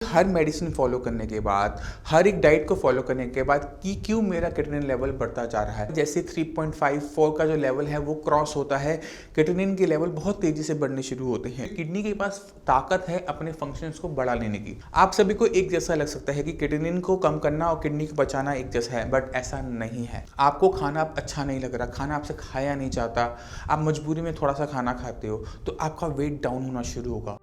हर medicine follow करने के बाद, हर एक डाइट को फॉलो करने के बाद कि क्यों मेरा क्रिएटिनिन लेवल बढ़ता जा रहा है। जैसे 3.54 का जो लेवल है वो क्रॉस होता है, क्रिएटिनिन के लेवल बहुत तेजी से बढ़ने शुरू होते हैं। किडनी के पास ताकत है अपने फंक्शंस को बढ़ा लेने की। आप सभी को एक जैसा लग सकता है कि क्रिएटिनिन को कम करना और किडनी को बचाना एक जैसा है, बट ऐसा नहीं है। आपको खाना अच्छा नहीं लग रहा, खाना आपसे खाया नहीं जाता, आप मजबूरी में थोड़ा सा खाना खाते हो तो आपका वेट डाउन होना शुरू होगा।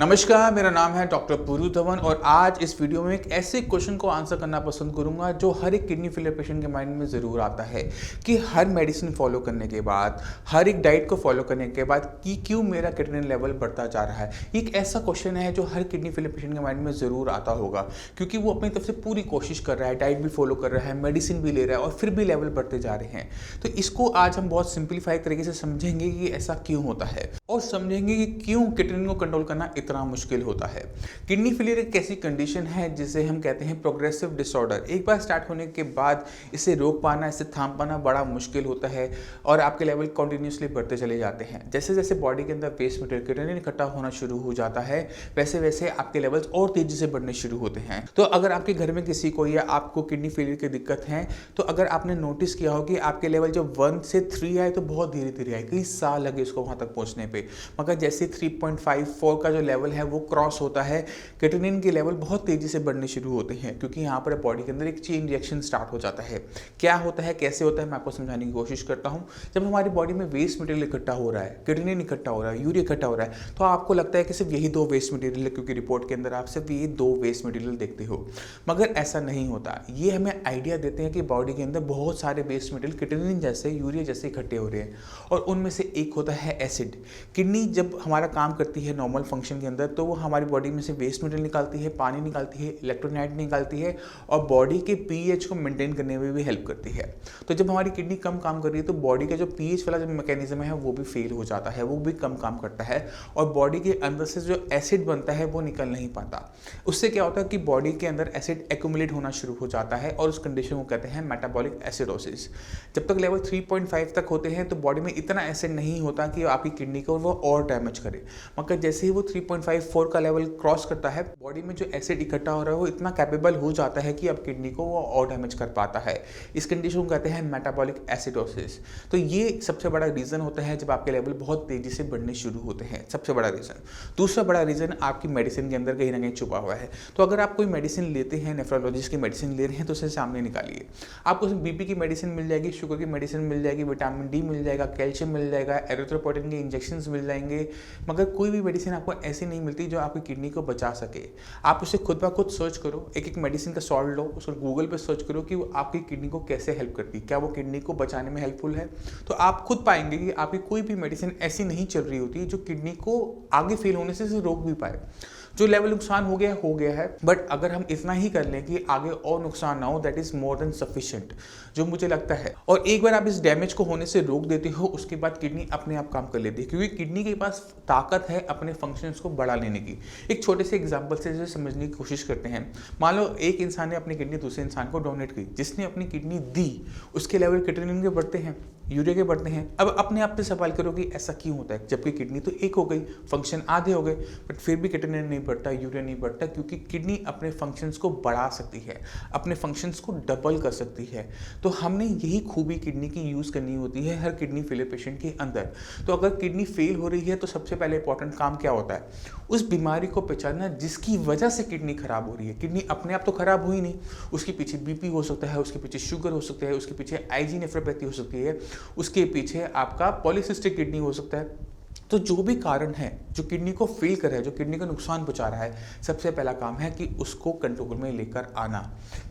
नमस्कार, मेरा नाम है डॉक्टर पुरु धवन और आज इस वीडियो में एक ऐसे क्वेश्चन को आंसर करना पसंद करूंगा जो हर एक किडनी फेलियर पेशेंट के माइंड में ज़रूर आता है कि हर मेडिसिन फॉलो करने के बाद, हर एक डाइट को फॉलो करने के बाद कि क्यों मेरा क्रिएटिनिन लेवल बढ़ता जा रहा है। एक ऐसा क्वेश्चन है जो हर किडनी फेलियर पेशेंट के माइंड में ज़रूर आता होगा, क्योंकि वो अपनी तरफ से पूरी कोशिश कर रहा है, डाइट भी फॉलो कर रहा है, मेडिसिन भी ले रहा है और फिर भी लेवल बढ़ते जा रहे हैं। तो इसको आज हम बहुत सिंप्लीफाई तरीके से समझेंगे कि ऐसा क्यों होता है और समझेंगे कि क्यों क्रिएटिनिन को कंट्रोल करना इतना मुश्किल होता है। किडनी फेलियर एक ऐसी कंडीशन है जिसे हम कहते हैं प्रोग्रेसिव डिसऑर्डर। एक बार स्टार्ट होने के बाद इसे रोक पाना, इसे थाम पाना बड़ा मुश्किल होता है और आपके लेवल कंटिन्यूसली बढ़ते चले जाते हैं। जैसे जैसे बॉडी के अंदर वेस्ट मटेरियल क्रिएटिनिन इकट्ठा होना शुरू हो जाता है, वैसे वैसे आपके लेवल्स और तेजी से बढ़ने शुरू होते हैं। तो अगर आपके घर में किसी को या आपको किडनी फेलियर की दिक्कत है, तो अगर आपने नोटिस किया हो कि आपके लेवल जब 1 से 3 आए तो बहुत धीरे धीरे आए, कई साल लगे इसको वहां तक पहुंचने पे, मगर जैसे 3.54 का जो लेवल है वो क्रॉस होता है, क्रिएटिनिन के लेवल बहुत तेजी से बढ़ने शुरू होते हैं, क्योंकि यहाँ पर बॉडी के अंदर एक चेन रिएक्शन स्टार्ट हो जाता है। क्या होता है, कैसे होता है, मैं आपको समझाने की कोशिश करता हूँ। जब हमारी बॉडी में वेस्ट मटेरियल इकट्ठा हो रहा है, क्रिएटिनिन इकट्ठा हो रहा है, यूरिया इकट्ठा हो रहा है, तो आपको लगता है कि सिर्फ यही 2 वेस्ट मटेरियल है, क्योंकि रिपोर्ट के अंदर आप सिर्फ ये 2 वेस्ट मटेरियल देखते हो, मगर ऐसा नहीं होता। ये हमें आइडिया देते हैं कि बॉडी के अंदर बहुत सारे वेस्ट मटेरियल क्रिएटिनिन जैसे, यूरिया जैसे इकट्ठे हो रहे हैं और उनमें से एक होता है एसिड। किडनी जब हमारा काम करती है नॉर्मल फंक्शन के अंदर, तो वो हमारी बॉडी में से वेस्ट मटेरियल निकालती है, पानी निकालती है, इलेक्ट्रोलाइट निकालती है और बॉडी के पीएच को मेंटेन करने में भी हेल्प करती है। तो जब हमारी किडनी कम काम कर रही है तो बॉडी का जो पीएच वाला जो मैकेनिज्म है वो भी फेल हो जाता है, वो भी कम काम करता है और बॉडी के अंदर से जो एसिड बनता है वो निकल नहीं पाता। उससे क्या होता है कि बॉडी के अंदर एसिड एक्यूमुलेट होना शुरू हो जाता है और उस कंडीशन को कहते हैं मेटाबॉलिक एसिडोसिस। जब तक लेवल 3.5 तक होते हैं तो बॉडी में इतना एसिड नहीं होता कि आपकी किडनी को वो और डैमेज करे, मगर जैसे ही वो 3.54 का लेवल क्रॉस करता है, बॉडी में जो एसिड इकट्ठा हो रहा है वो इतना कैपेबल हो जाता है कि अब किडनी को वो और डैमेज कर पाता है। इस कंडीशन को कहते हैं मेटाबॉलिक एसिडोसिस। तो ये सबसे बड़ा रीजन होता है जब आपके लेवल बहुत तेजी से बढ़ने शुरू होते हैं, सबसे बड़ा रीजन। दूसरा बड़ा रीजन आपकी मेडिसिन के अंदर कहीं ना कहीं छुपा हुआ है। तो अगर आप कोई मेडिसिन लेते हैं, नेफ्रोलॉजिस्ट की मेडिसिन ले रहे हैं, तो उसे सामने निकालिए। आपको बीपी की मेडिसिन मिल जाएगी, शुगर की मेडिसिन मिल जाएगी, विटामिन डी मिल जाएगा, कैल्शियम मिल जाएगा, एरिथ्रोपोएटिन के इंजेक्शन मिल जाएंगे, मगर कोई भी मेडिसिन आपको ऐसी नहीं मिलती जो आपकी किडनी को बचा सके। आप उसे खुद ब खुद सर्च करो, एक एक मेडिसिन का सॉल्ट लो, उसको गूगल पे सर्च करो कि वो आपकी किडनी को कैसे हेल्प करती है, क्या वो किडनी को बचाने में हेल्पफुल है। तो आप खुद पाएंगे कि आपकी कोई भी मेडिसिन ऐसी नहीं चल रही होती जो किडनी को आगे फेल होने से रोक भी पाए। जो लेवल नुकसान हो गया है, बट अगर हम इतना ही कर लें कि आगे और नुकसान ना हो, that is more than sufficient, जो मुझे लगता है। और एक बार आप इस डैमेज को होने से रोक देते हो, उसके बाद किडनी अपने आप काम कर लेती है, क्योंकि किडनी के पास ताकत है अपने फंक्शंस को बढ़ा लेने की। एक छोटे से एग्जांपल से इसे समझने की कोशिश करते हैं। मान लो एक इंसान ने अपनी किडनी दूसरे इंसान को डोनेट की, जिसने अपनी किडनी दी उसके लेवल क्रिएटिनिन के बढ़ते हैं, यूरिया के बढ़ते हैं। अब अपने आप से सवाल करो कि ऐसा क्यों होता है, जबकि किडनी तो एक हो गई, फंक्शन आधे हो गए, बट फिर भी क्रिएटिनिन नहीं बढ़ता, यूरिया नहीं बढ़ता, क्योंकि किडनी अपने फंक्शंस को बढ़ा सकती है, अपने फंक्शंस को डबल कर सकती है। तो हमने यही खूबी किडनी की यूज़ करनी होती है हर किडनी फेलियर पेशेंट के अंदर। तो अगर किडनी फेल हो रही है तो सबसे पहले इंपॉर्टेंट काम क्या होता है, उस बीमारी को पहचानना जिसकी वजह से किडनी खराब हो रही है। किडनी अपने आप तो खराब हुई नहीं, उसके पीछे बीपी हो सकता है, उसके पीछे शुगर हो सकता है, उसके पीछे आईजी नेफ्रोपैथी हो सकती है, उसके पीछे आपका पॉलीसिस्टिक किडनी हो सकता है। तो जो भी कारण है जो किडनी को फेल कर रहा है, जो किडनी को नुकसान पहुंचा रहा है, सबसे पहला काम है कि उसको कंट्रोल में लेकर आना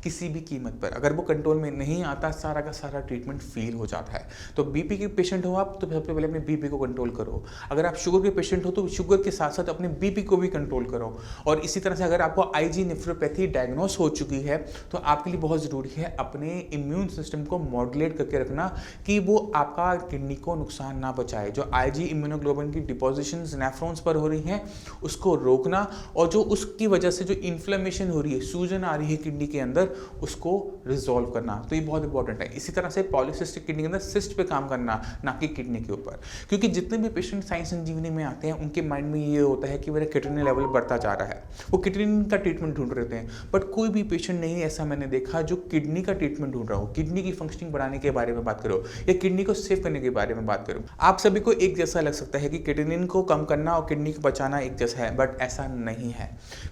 किसी भी कीमत पर। अगर वो कंट्रोल में नहीं आता, सारा का सारा ट्रीटमेंट फेल हो जाता है। तो बीपी के पेशेंट हो आप, तो सबसे पहले अपने बीपी को कंट्रोल करो। अगर आप शुगर के पेशेंट हो तो शुगर के साथ साथ अपने बीपी को भी कंट्रोल करो। और इसी तरह से अगर आपको आईजी नेफ्रोपैथी डायग्नोस हो चुकी है तो आपके लिए बहुत ज़रूरी है अपने इम्यून सिस्टम को मॉड्यूलेट करके रखना कि वो आपका किडनी को नुकसान ना पहुंचाए। जो आईजी इम्यूनोग्लोबिन यूरिन की डिपोजिशंस नेफ्रॉन्स पर हो रही हैं उसको रोकना, और जो उसकी वजह से जो इन्फ्लेमेशन हो रही है, सूजन आ रही है किडनी के अंदर, उसको रिजॉल्व करना। तो ये बहुत इंपॉर्टेंट है। इसी तरह से पॉलीसिस्टिक किडनी के अंदर सिस्ट पे काम करना, ना कि किडनी के ऊपर, क्योंकि जितने भी पेशेंट साई संजीवनी में आते हैं उनके माइंड में ये होता है कि मेरा किडनी लेवल बढ़ता जा रहा है, वो किडनी का ट्रीटमेंट ढूंढ रहे हैं। बट कोई भी पेशेंट नहीं ऐसा मैंने देखा जो किडनी का ट्रीटमेंट ढूंढ रहा हो, किडनी की फंक्शनिंग बढ़ाने के बारे में बात करो या किडनी को सेव करने के बारे में बात करो। आप सभी को एक जैसा लग सकता है कि किडनी को कम करना और किडनी को बचाना एक जैसा है, बट ऐसा नहीं है।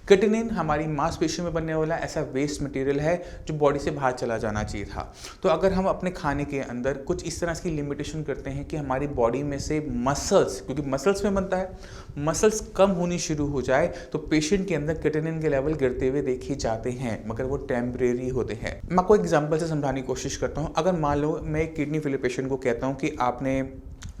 किडनी हमारी मांसपेशियों में बनने वाला ऐसा वेस्ट मटेरियल है जो बॉडी से बाहर चला जाना चाहिए था। तो अगर हम अपने खाने के अंदर कुछ इस तरह की लिमिटेशन करते हैं कि हमारी बॉडी में से मसल्स, क्योंकि मसल्स में बनता है, मसल्स कम होनी शुरू हो जाए तो पेशेंट के अंदर किडनी के लेवल गिरते हुए देखे जाते हैं, मगर वो टेम्परेरी होते हैं। मैं आपको एग्जांपल से समझाने की कोशिश करता हूँ। अगर मान लो मैं एक किडनी फेलियर पेशेंट को कहता हूँ कि आपने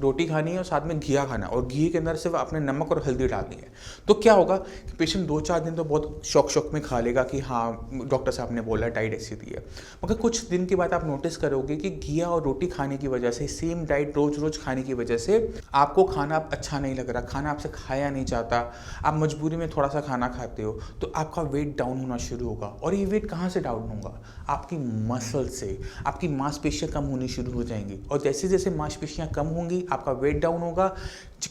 रोटी खानी है और साथ में घिया खाना, और घी के अंदर सिर्फ आपने नमक और हल्दी डालनी है, तो क्या होगा कि पेशेंट 2-4 दिन तो बहुत शौक में खा लेगा कि हाँ डॉक्टर साहब ने बोला डाइट ऐसी दी है। मगर कुछ दिन के बाद आप नोटिस करोगे कि घिया और रोटी खाने की वजह से, सेम डाइट रोज खाने की वजह से आपको खाना अच्छा नहीं लग रहा, खाना आपसे खाया नहीं जाता, आप मजबूरी में थोड़ा सा खाना खाते हो, तो आपका वेट डाउन होना शुरू होगा। और ये वेट कहाँ से डाउन होगा? आपकी मसल से। आपकी मांसपेशियाँ कम होनी शुरू हो जाएंगी, और जैसे जैसे मांसपेशियाँ कम होंगी आपका वेट डाउन होगा।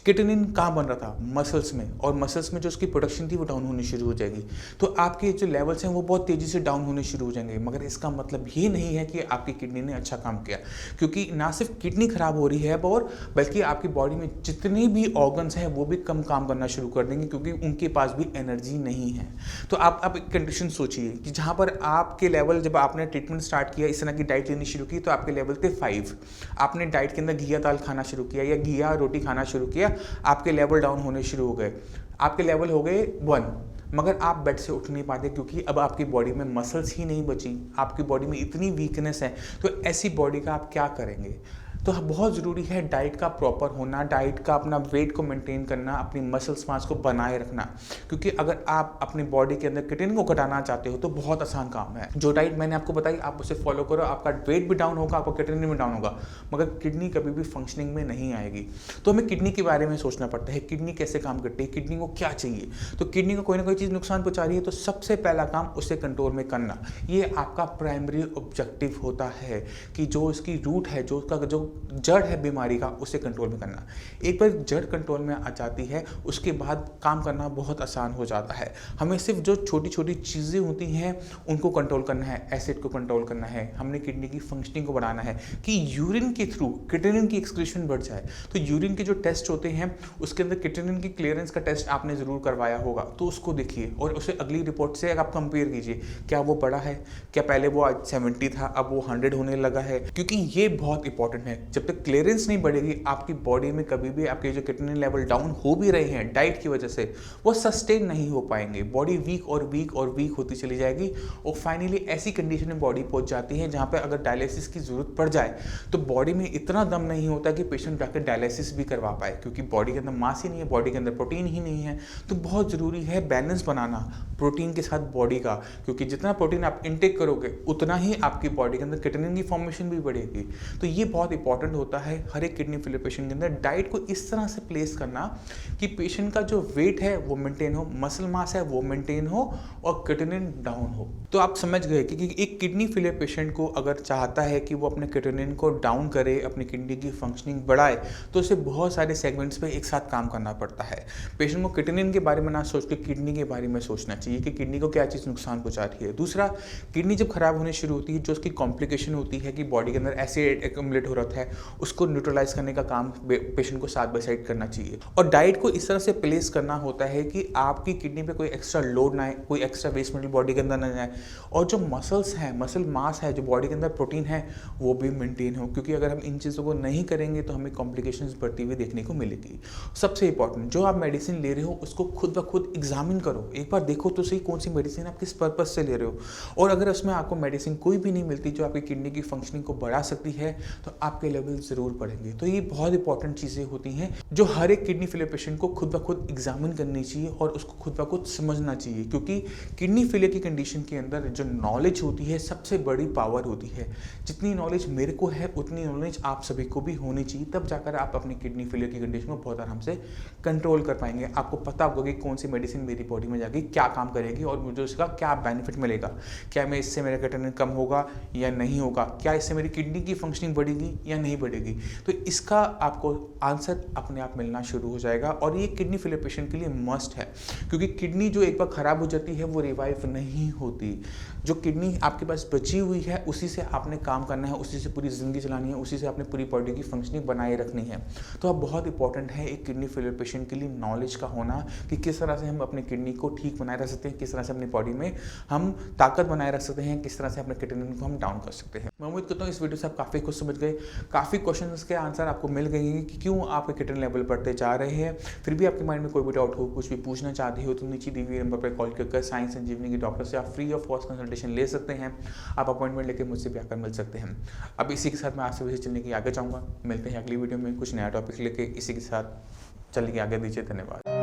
किडनी कहाँ बन रहा था? मसल्स में, और मसल्स में जो उसकी प्रोडक्शन थी वो डाउन होनी शुरू हो जाएगी। तो आपके जो लेवल्स हैं वो बहुत तेज़ी से डाउन होने शुरू हो जाएंगे। मगर इसका मतलब ये नहीं है कि आपकी किडनी ने अच्छा काम किया, क्योंकि ना सिर्फ किडनी खराब हो रही है और बल्कि आपकी बॉडी में जितने भी ऑर्गन्स हैं वो भी कम काम करना शुरू कर देंगे, क्योंकि उनके पास भी एनर्जी नहीं है। तो आप एक कंडीशन सोचिए कि जहाँ पर आपके लेवल, जब आपने ट्रीटमेंट स्टार्ट किया, इस तरह की डाइट लेनी शुरू की, तो आपके लेवल थे 5। आपने डाइट के अंदर घिया दाल खाना शुरू किया या घिया रोटी खाना शुरू किया, आपके लेवल डाउन होने शुरू हो गए। आपके लेवल हो गए 1, मगर आप बेड से उठ नहीं पाते, क्योंकि अब आपकी बॉडी में मसल्स ही नहीं बची, आपकी बॉडी में इतनी वीकनेस है। तो ऐसी बॉडी का आप क्या करेंगे? तो बहुत ज़रूरी है डाइट का प्रॉपर होना, डाइट का अपना वेट को मेंटेन करना, अपनी मसल्स मास को बनाए रखना, क्योंकि अगर आप अपनी बॉडी के अंदर किडनी को घटाना चाहते हो तो बहुत आसान काम है। जो डाइट मैंने आपको बताई आप उसे फॉलो करो, आपका वेट भी डाउन होगा, आपका किडनी भी डाउन होगा, मगर किडनी कभी भी फंक्शनिंग में नहीं आएगी। तो हमें किडनी के बारे में सोचना पड़ता है, किडनी कैसे काम करती है, किडनी को क्या चाहिए। तो किडनी को कोई ना कोई चीज़ नुकसान पहुंचा रही है तो सबसे पहला काम उसे कंट्रोल में करना, ये आपका प्राइमरी ऑब्जेक्टिव होता है कि जो इसकी रूट है, जो उसका जो जड़ है बीमारी का, उसे कंट्रोल में करना। एक बार जड़ कंट्रोल में आ जाती है उसके बाद काम करना बहुत आसान हो जाता है। हमें सिर्फ जो छोटी छोटी चीज़ें होती हैं उनको कंट्रोल करना है, एसिड को कंट्रोल करना है, हमने किडनी की फंक्शनिंग को बढ़ाना है कि यूरिन के थ्रू किडनी की एक्सक्रीशन बढ़ जाए। तो यूरिन के जो टेस्ट होते हैं उसके अंदर किडनी की क्लियरेंस का टेस्ट आपने ज़रूर करवाया होगा, तो उसको देखिए और उसे अगली रिपोर्ट से आप कंपेयर कीजिए, क्या वो बढ़ा है, क्या पहले वो 70 था अब वो 100 होने लगा है। क्योंकि ये बहुत इंपॉर्टेंट है, जब तक क्लियरेंस नहीं बढ़ेगी आपकी बॉडी में कभी भी आपके जो किडनी लेवल डाउन हो भी रहे हैं डाइट की वजह से, वो सस्टेन नहीं हो पाएंगे। बॉडी वीक और वीक और वीक होती चली जाएगी और फाइनली ऐसी कंडीशन में बॉडी पहुंच जाती है जहां पे अगर डायलिसिस की जरूरत पड़ जाए तो बॉडी में इतना दम नहीं होता कि पेशेंट जाकर डायलिसिस भी करवा पाए, क्योंकि बॉडी के अंदर मास ही नहीं है, बॉडी के अंदर प्रोटीन ही नहीं है। तो बहुत ज़रूरी है बैलेंस बनाना प्रोटीन के साथ बॉडी का, क्योंकि जितना प्रोटीन आप इनटेक करोगे उतना ही आपकी बॉडी के अंदर किडनी की फॉर्मेशन भी बढ़ेगी। तो ये बहुत इंपॉर्टेंट होता है हर एक किडनी फेलियर पेशेंट के अंदर, डाइट को इस तरह से प्लेस करना कि पेशेंट का जो वेट है वो मेंटेन हो, मसल मास है वो मेंटेन हो और किडनी डाउन हो। तो आप समझ गए कि एक किडनी फेलियर पेशेंट को अगर चाहता है कि वो अपने किडनी को डाउन करे, अपनी किडनी की फंक्शनिंग बढ़ाए, तो उसे बहुत सारे सेगमेंट्स पे एक साथ काम करना पड़ता है। पेशेंट को किडनी के बारे में ना सोच के किडनी के बारे में सोचना चाहिए कि किडनी को क्या चीज़ नुकसान पहुंचा रही है। दूसरा, किडनी जब खराब होने शुरू होती है जो उसकी कॉम्प्लिकेशन होती है कि बॉडी के अंदर एसिड एक्युमुलेट हो रहा है, उसको न्यूट्रलाइज करने का काम पेशेंट को साइड बाय साइड करना चाहिए। और डाइट को इस तरह से प्लेस करना होता है कि आपकी किडनी पे कोई एक्स्ट्रा लोड ना आए, कोई एक्स्ट्रा वेस्ट मटेरियल बॉडी के अंदर ना जाए, और जो मसल्स हैं, मसल मास है, जो बॉडी के अंदर प्रोटीन है वो भी मेंटेन हो, क्योंकि अगर हम इन चीज़ों को नहीं करेंगे तो हमें कॉम्प्लिकेशंस बढ़ती हुई देखने को मिलेगी। सबसे इंपॉर्टेंट, जो आप मेडिसिन ले रहे हो उसको खुद ब खुद एग्जामिन करो, एक बार देखो तो सही कौन सी मेडिसिन आप किस पर्पज से ले रहे हो। और अगर उसमें आपको मेडिसिन कोई भी नहीं मिलती जो आपकी किडनी की फंक्शनिंग को बढ़ा सकती है तो आपके आपके लेवल ज़रूर बढ़ेंगे। तो ये बहुत इंपॉर्टेंट चीज़ें होती हैं जो हर एक किडनी फेलियर पेशेंट को खुद ब खुद एग्जामिन करनी चाहिए और उसको खुद ब खुद समझना चाहिए, क्योंकि किडनी फेलियर की कंडीशन के अंदर जो नॉलेज होती है सबसे बड़ी पावर होती है। जितनी नॉलेज मेरे को है उतनी नॉलेज आप सभी को भी होनी चाहिए, तब जाकर आप अपनी किडनी फेलियर की कंडीशन को बहुत आराम से कंट्रोल कर पाएंगे। आपको पता होगा कि कौन सी मेडिसिन मेरी बॉडी में जाके क्या काम करेगी और मुझे उसका क्या बेनिफिट मिलेगा। क्या मैं इससे मेरा क्रिएटिनिन कम होगा या नहीं होगा, क्या इससे मेरी किडनी की फंक्शनिंग बढ़ेगी या नहीं बढ़ेगी। तो इसका आपको आंसर अपने आप मिलना शुरू हो जाएगा और ये किडनी फेलियर पेशेंट के लिए मस्ट है, क्योंकि किडनी जो एक बार खराब हो जाती है वो रिवाइव नहीं होती। जो किडनी आपके पास बची हुई है उसी से आपने काम करना है, उसी से पूरी ज़िंदगी चलानी है, उसी से अपने पूरी बॉडी की फंक्शनिंग बनाए रखनी है। तो अब बहुत इंपॉर्टेंट है एक किडनी फेलियर पेशेंट के लिए नॉलेज का होना कि किस तरह से हम अपने किडनी को ठीक बनाए रख सकते हैं, किस तरह से अपनी बॉडी में हम ताकत बनाए रख सकते हैं, किस तरह से अपने क्रिएटिनिन को हम डाउन कर सकते हैं। मैं उम्मीद करता हूँ इस वीडियो से आप काफ़ी कुछ समझ गए, काफ़ी क्वेश्चन के आंसर आपको मिल गए हैं कि क्यों आपके क्रिएटिनिन लेवल बढ़ते जा रहे हैं। फिर भी आपके माइंड में कोई भी डाउट हो, कुछ भी पूछना चाहते हो तो नीचे दिए हुए नंबर पर कॉल कर साइंस संजीवनी के डॉक्टर से आप फ्री ऑफ कॉस्ट कंसल्टेशन ले सकते हैं। आप अपॉइंटमेंट लेकर मुझसे भी आकर मिल सकते हैं। अब इसी के साथ मैं आपसे वैसे चलने की आगे चाहूँगा। मिलते हैं अगली वीडियो में कुछ नया टॉपिक लेके, इसी के साथ चलने की आगे दीजिए। धन्यवाद।